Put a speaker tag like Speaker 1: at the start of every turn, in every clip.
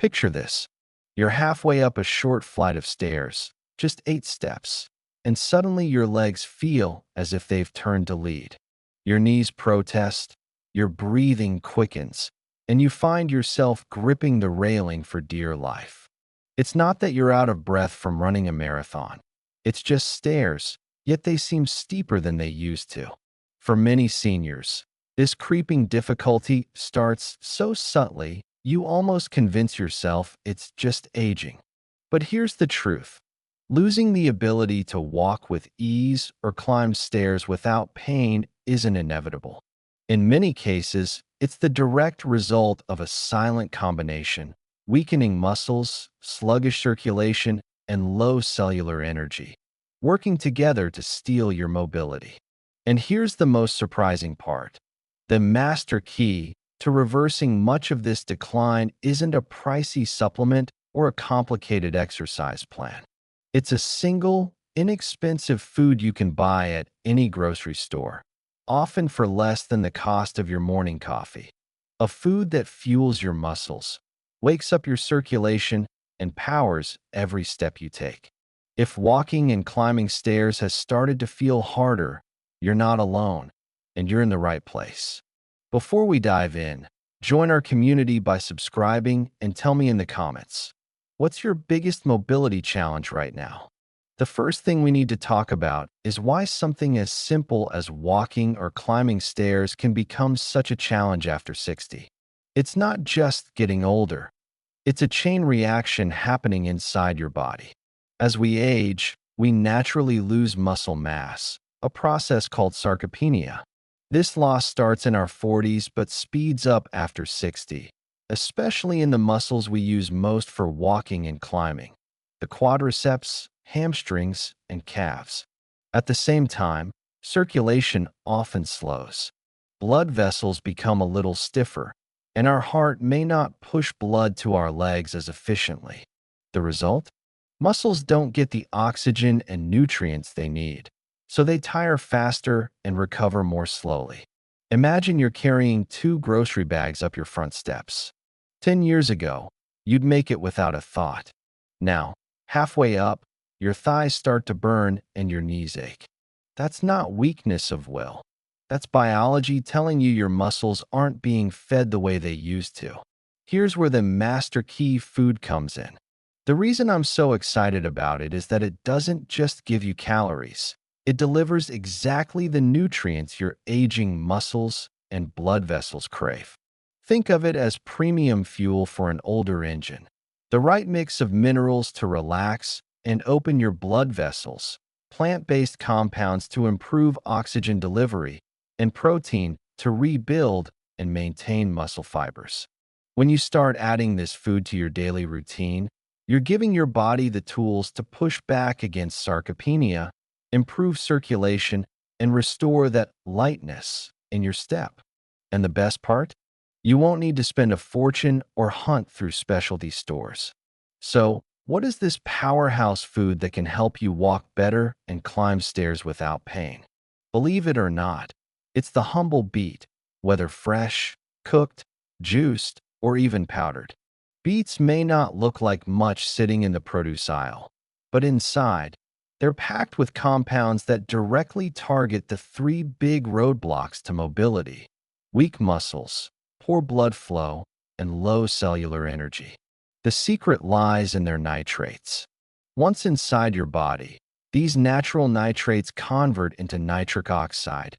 Speaker 1: Picture this. You're halfway up a short flight of stairs, just 8 steps, and suddenly your legs feel as if they've turned to lead. Your knees protest, your breathing quickens, and you find yourself gripping the railing for dear life. It's not that you're out of breath from running a marathon. It's just stairs, yet they seem steeper than they used to. For many seniors, this creeping difficulty starts so subtly you almost convince yourself it's just aging. But here's the truth. Losing the ability to walk with ease or climb stairs without pain isn't inevitable. In many cases, it's the direct result of a silent combination: weakening muscles, sluggish circulation, and low cellular energy, working together to steal your mobility. And here's the most surprising part. The master key to reversing much of this decline isn't a pricey supplement or a complicated exercise plan. It's a single, inexpensive food you can buy at any grocery store, often for less than the cost of your morning coffee. A food that fuels your muscles, wakes up your circulation, and powers every step you take. If walking and climbing stairs has started to feel harder, you're not alone, and you're in the right place. Before we dive in, join our community by subscribing and tell me in the comments, what's your biggest mobility challenge right now? The first thing we need to talk about is why something as simple as walking or climbing stairs can become such a challenge after 60. It's not just getting older. It's a chain reaction happening inside your body. As we age, we naturally lose muscle mass, a process called sarcopenia. This loss starts in our 40s but speeds up after 60, especially in the muscles we use most for walking and climbing: the quadriceps, hamstrings, and calves. At the same time, circulation often slows. Blood vessels become a little stiffer, and our heart may not push blood to our legs as efficiently. The result? Muscles don't get the oxygen and nutrients they need, so they tire faster and recover more slowly. Imagine you're carrying 2 grocery bags up your front steps. 10 years ago, you'd make it without a thought. Now, halfway up, your thighs start to burn and your knees ache. That's not weakness of will. That's biology telling you your muscles aren't being fed the way they used to. Here's where the master key food comes in. The reason I'm so excited about it is that it doesn't just give you calories. It delivers exactly the nutrients your aging muscles and blood vessels crave. Think of it as premium fuel for an older engine. The right mix of minerals to relax and open your blood vessels, plant-based compounds to improve oxygen delivery, and protein to rebuild and maintain muscle fibers. When you start adding this food to your daily routine, you're giving your body the tools to push back against sarcopenia, improve circulation, and restore that lightness in your step. And the best part? You won't need to spend a fortune or hunt through specialty stores. So, what is this powerhouse food that can help you walk better and climb stairs without pain? Believe it or not, it's the humble beet, whether fresh, cooked, juiced, or even powdered. Beets may not look like much sitting in the produce aisle, but inside, they're packed with compounds that directly target the 3 big roadblocks to mobility: weak muscles, poor blood flow, and low cellular energy. The secret lies in their nitrates. Once inside your body, these natural nitrates convert into nitric oxide,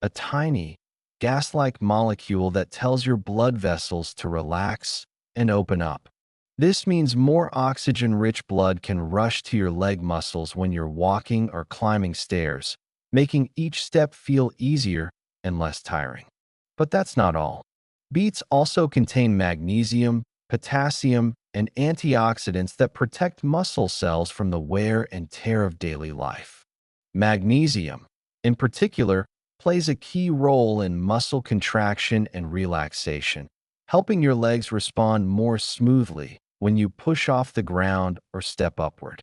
Speaker 1: a tiny, gas-like molecule that tells your blood vessels to relax and open up. This means more oxygen-rich blood can rush to your leg muscles when you're walking or climbing stairs, making each step feel easier and less tiring. But that's not all. Beets also contain magnesium, potassium, and antioxidants that protect muscle cells from the wear and tear of daily life. Magnesium, in particular, plays a key role in muscle contraction and relaxation, helping your legs respond more smoothly when you push off the ground or step upward.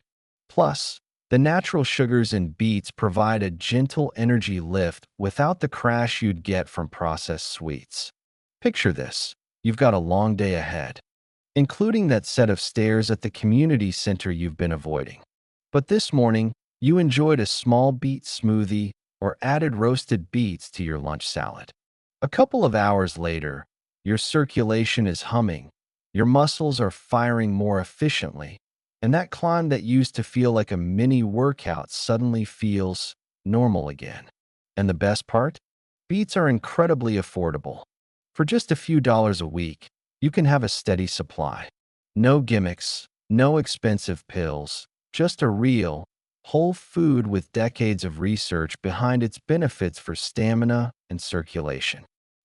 Speaker 1: Plus, the natural sugars in beets provide a gentle energy lift without the crash you'd get from processed sweets. Picture this. You've got a long day ahead. including that set of stairs at the community center you've been avoiding. But this morning, you enjoyed a small beet smoothie or added roasted beets to your lunch salad. A couple of hours later, your circulation is humming, your muscles are firing more efficiently, and that climb that used to feel like a mini workout suddenly feels normal again. And the best part? Beets are incredibly affordable. For just a few dollars a week, you can have a steady supply. No gimmicks, no expensive pills, just a real, whole food with decades of research behind its benefits for stamina and circulation.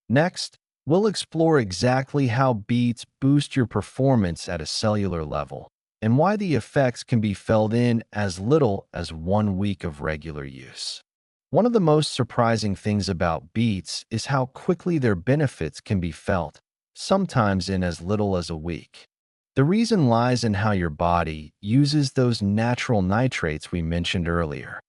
Speaker 1: Next, we'll explore exactly how beets boost your performance at a cellular level and why the effects can be felt in as little as 1 week of regular use. One of the most surprising things about beets is how quickly their benefits can be felt, sometimes in as little as a week. The reason lies in how your body uses those natural nitrates we mentioned earlier.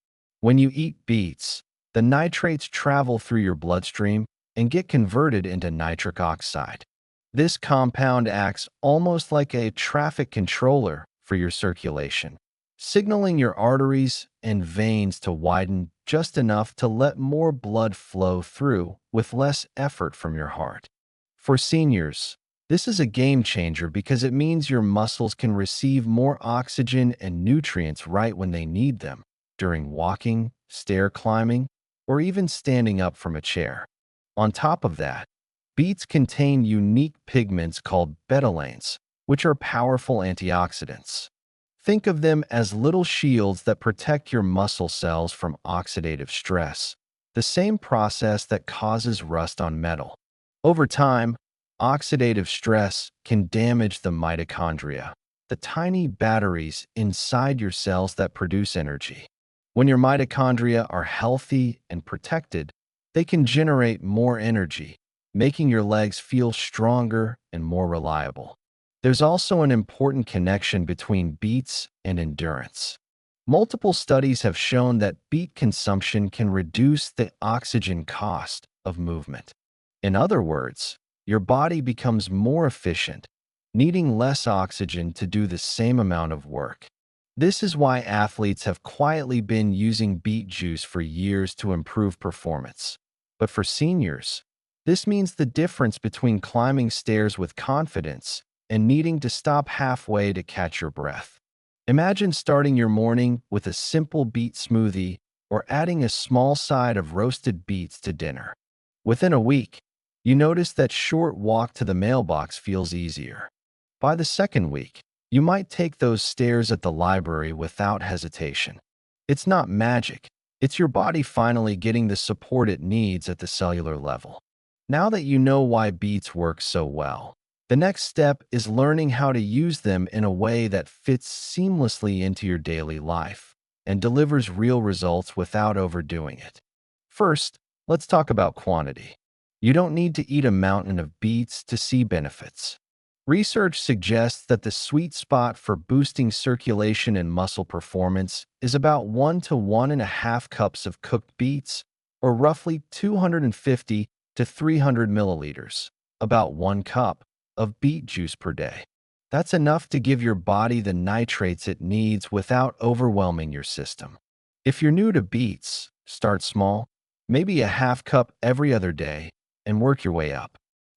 Speaker 1: When you eat beets, the nitrates travel through your bloodstream and get converted into nitric oxide. This compound acts almost like a traffic controller for your circulation, signaling your arteries and veins to widen just enough to let more blood flow through with less effort from your heart. For seniors, this is a game changer because it means your muscles can receive more oxygen and nutrients right when they need them, during walking, stair climbing, or even standing up from a chair. On top of that, beets contain unique pigments called betalains, which are powerful antioxidants. Think of them as little shields that protect your muscle cells from oxidative stress, the same process that causes rust on metal. Over time, oxidative stress can damage the mitochondria, the tiny batteries inside your cells that produce energy. When your mitochondria are healthy and protected, they can generate more energy, making your legs feel stronger and more reliable. There's also an important connection between beets and endurance. Multiple studies have shown that beet consumption can reduce the oxygen cost of movement. In other words, your body becomes more efficient, needing less oxygen to do the same amount of work. This is why athletes have quietly been using beet juice for years to improve performance. But for seniors, this means the difference between climbing stairs with confidence and needing to stop halfway to catch your breath. Imagine starting your morning with a simple beet smoothie or adding a small side of roasted beets to dinner. Within a week, you notice that short walk to the mailbox feels easier. By the second week, you might take those stairs at the library without hesitation. It's not magic. It's your body finally getting the support it needs at the cellular level. Now that you know why beets work so well, the next step is learning how to use them in a way that fits seamlessly into your daily life and delivers real results without overdoing it. First, let's talk about quantity. You don't need to eat a mountain of beets to see benefits. Research suggests that the sweet spot for boosting circulation and muscle performance is about 1 to 1.5 cups of cooked beets, or roughly 250 to 300 milliliters, about 1 cup, of beet juice per day. That's enough to give your body the nitrates it needs without overwhelming your system. If you're new to beets, start small, maybe a half cup every other day, and work your way up.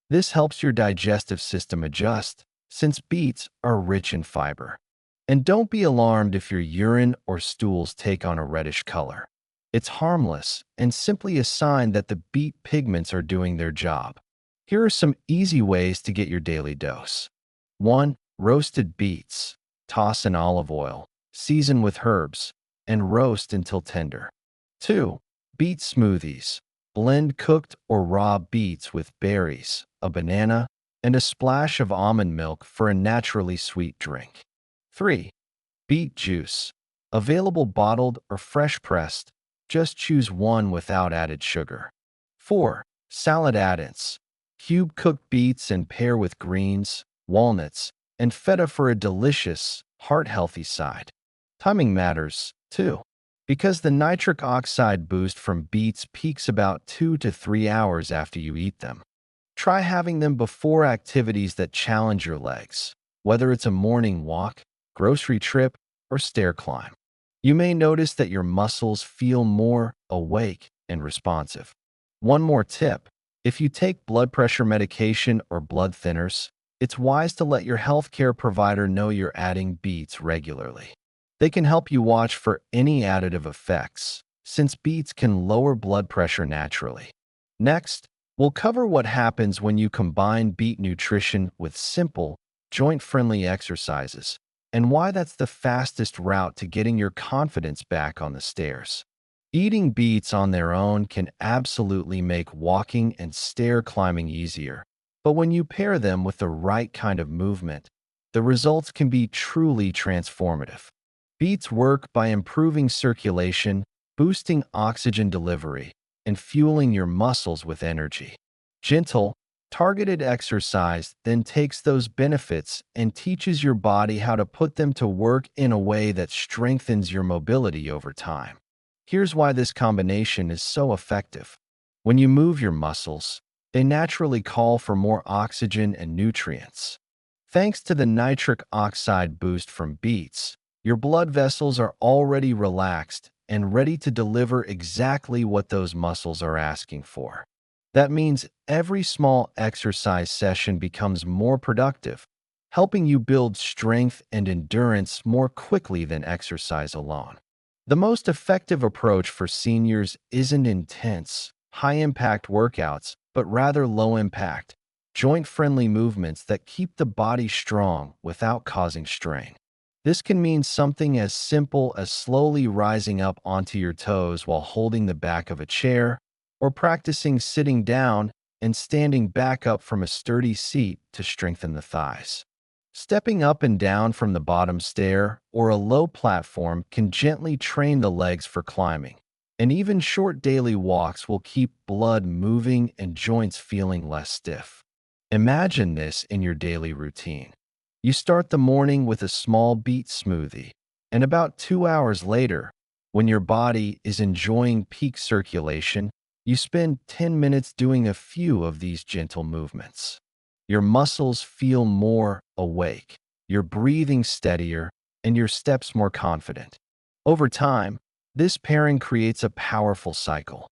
Speaker 1: This helps your digestive system adjust, since beets are rich in fiber. And don't be alarmed if your urine or stools take on a reddish color. It's harmless and simply a sign that the beet pigments are doing their job. Here are some easy ways to get your daily dose. 1. Roasted beets. Toss in olive oil, season with herbs, and roast until tender. 2. Beet smoothies. Blend cooked or raw beets with berries, a banana, and a splash of almond milk for a naturally sweet drink. 3. Beet juice. Available bottled or fresh pressed. Just choose one without added sugar. 4. Salad add-ins. Cube cooked beets and pair with greens, walnuts, and feta for a delicious, heart-healthy side. Timing matters, too, because the nitric oxide boost from beets peaks about 2 to 3 hours after you eat them. Try having them before activities that challenge your legs, whether it's a morning walk, grocery trip, or stair climb. You may notice that your muscles feel more awake and responsive. One more tip: if you take blood pressure medication or blood thinners, it's wise to let your healthcare provider know you're adding beets regularly. They can help you watch for any additive effects, since beets can lower blood pressure naturally. Next, we'll cover what happens when you combine beet nutrition with simple, joint-friendly exercises, and why that's the fastest route to getting your confidence back on the stairs. Eating beets on their own can absolutely make walking and stair climbing easier, but when you pair them with the right kind of movement, the results can be truly transformative. Beets work by improving circulation, boosting oxygen delivery, and fueling your muscles with energy. Gentle, targeted exercise then takes those benefits and teaches your body how to put them to work in a way that strengthens your mobility over time. Here's why this combination is so effective. When you move your muscles, they naturally call for more oxygen and nutrients. Thanks to the nitric oxide boost from beets, your blood vessels are already relaxed and ready to deliver exactly what those muscles are asking for. That means every small exercise session becomes more productive, helping you build strength and endurance more quickly than exercise alone. The most effective approach for seniors isn't intense, high-impact workouts, but rather low-impact, joint-friendly movements that keep the body strong without causing strain. This can mean something as simple as slowly rising up onto your toes while holding the back of a chair, or practicing sitting down and standing back up from a sturdy seat to strengthen the thighs. Stepping up and down from the bottom stair or a low platform can gently train the legs for climbing, and even short daily walks will keep blood moving and joints feeling less stiff. Imagine this in your daily routine. You start the morning with a small beet smoothie, and about 2 hours later, when your body is enjoying peak circulation, you spend 10 minutes doing a few of these gentle movements. Your muscles feel more awake, your breathing steadier, and your steps more confident. Over time, this pairing creates a powerful cycle.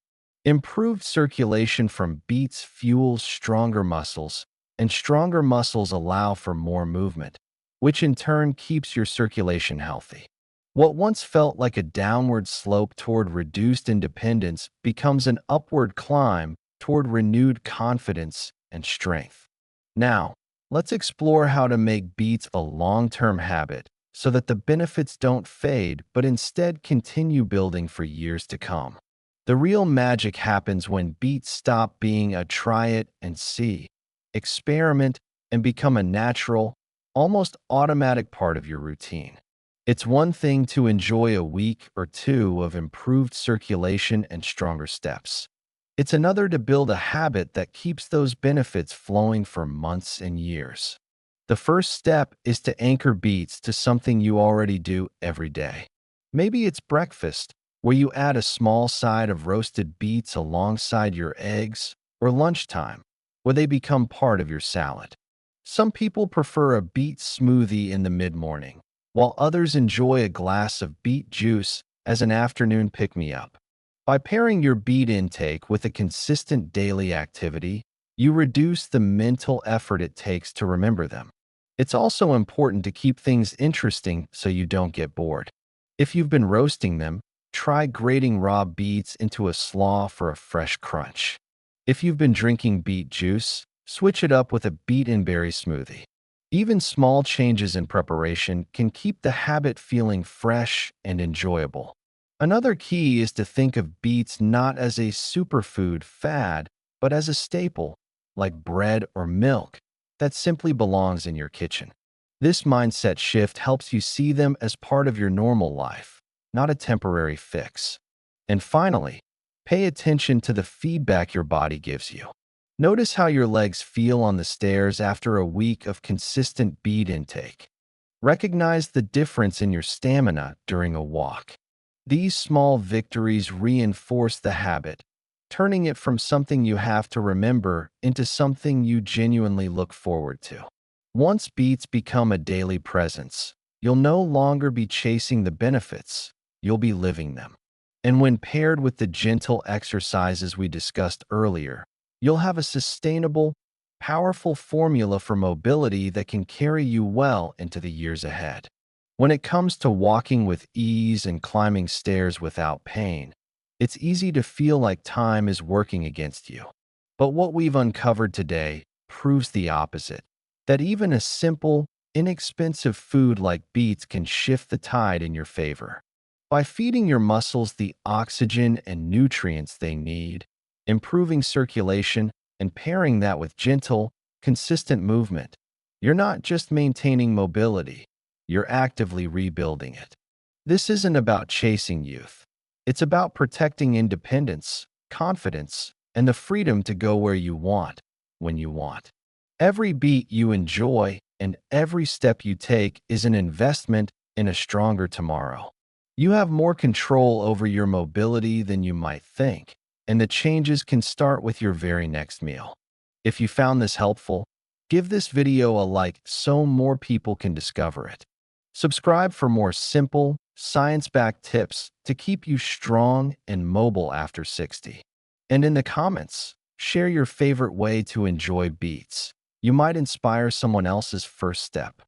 Speaker 1: Improved circulation from beets fuels stronger muscles, and stronger muscles allow for more movement, which in turn keeps your circulation healthy. What once felt like a downward slope toward reduced independence becomes an upward climb toward renewed confidence and strength. Now, let's explore how to make beets a long-term habit so that the benefits don't fade but instead continue building for years to come. The real magic happens when beets stop being a try it and see, experiment, and become a natural, almost automatic part of your routine. It's one thing to enjoy a week or two of improved circulation and stronger steps. It's another to build a habit that keeps those benefits flowing for months and years. The first step is to anchor beets to something you already do every day. Maybe it's breakfast, where you add a small side of roasted beets alongside your eggs, or lunchtime, where they become part of your salad. Some people prefer a beet smoothie in the mid-morning, while others enjoy a glass of beet juice as an afternoon pick-me-up. By pairing your beet intake with a consistent daily activity, you reduce the mental effort it takes to remember them. It's also important to keep things interesting so you don't get bored. If you've been roasting them, try grating raw beets into a slaw for a fresh crunch. If you've been drinking beet juice, switch it up with a beet and berry smoothie. Even small changes in preparation can keep the habit feeling fresh and enjoyable. Another key is to think of beets not as a superfood fad, but as a staple, like bread or milk, that simply belongs in your kitchen. This mindset shift helps you see them as part of your normal life, not a temporary fix. And finally, pay attention to the feedback your body gives you. Notice how your legs feel on the stairs after a week of consistent beet intake. Recognize the difference in your stamina during a walk. These small victories reinforce the habit, turning it from something you have to remember into something you genuinely look forward to. Once beets become a daily presence, you'll no longer be chasing the benefits, you'll be living them. And when paired with the gentle exercises we discussed earlier, you'll have a sustainable, powerful formula for mobility that can carry you well into the years ahead. When it comes to walking with ease and climbing stairs without pain, it's easy to feel like time is working against you. But what we've uncovered today proves the opposite, that even a simple, inexpensive food like beets can shift the tide in your favor. By feeding your muscles the oxygen and nutrients they need, improving circulation, and pairing that with gentle, consistent movement, you're not just maintaining mobility, you're actively rebuilding it. This isn't about chasing youth. It's about protecting independence, confidence, and the freedom to go where you want, when you want. Every beat you enjoy and every step you take is an investment in a stronger tomorrow. You have more control over your mobility than you might think, and the changes can start with your very next meal. If you found this helpful, give this video a like so more people can discover it. Subscribe for more simple, science-backed tips to keep you strong and mobile after 60. And in the comments, share your favorite way to enjoy beets. You might inspire someone else's first step.